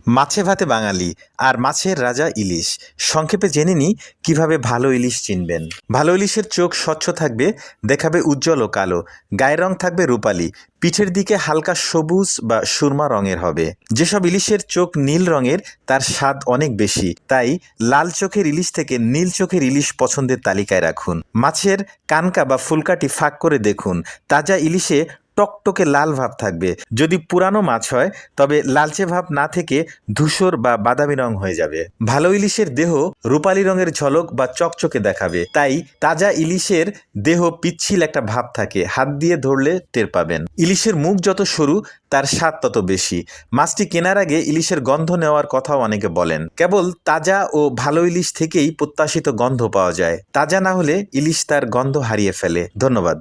মাছে ভাতে বাঙালি আর মাছের রাজা ইলিশ। সংক্ষেপে জেনে নিই কিভাবে ভালো ইলিশ চিনবেন। ভালো ইলিশের চোখ স্বচ্ছ থাকবে, দেখাবে উজ্জ্বল ও কালো, গায়ের রং থাকবে রূপালি, পিঠের দিকে হালকা সবুজ বা সুরমা রঙের হবে। যেসব ইলিশের চোখ নীল রঙের তার স্বাদ অনেক বেশি, তাই লাল চোখের ইলিশ থেকে নীল চোখের ইলিশ পছন্দের তালিকায় রাখুন। মাছের কানকা বা ফুলকাটি ফাঁক করে দেখুন, তাজা ইলিশে টকটকে লাল ভাব থাকবে। যদি পুরানো মাছ হয় তবে লালচে ভাব না থেকে ধূসর বা বাদামি রং হয়ে যাবে। ভালো ইলিশের দেহ রূপালী রঙের ঝলক বা চকচকে দেখাবে, তাই তাজা ইলিশের দেহ পিচ্ছিল একটা ভাব থাকে, হাত দিয়ে ধরলে টের পাবেন। ইলিশের মুখ যত সরু তার স্বাদ তত বেশি। মাছটি কেনার আগে ইলিশের গন্ধ নেওয়ার কথাও অনেকে বলেন। কেবল তাজা ও ভালো ইলিশ থেকেই প্রত্যাশিত গন্ধ পাওয়া যায়। তাজা না হলে ইলিশ তার গন্ধ হারিয়ে ফেলে। ধন্যবাদ।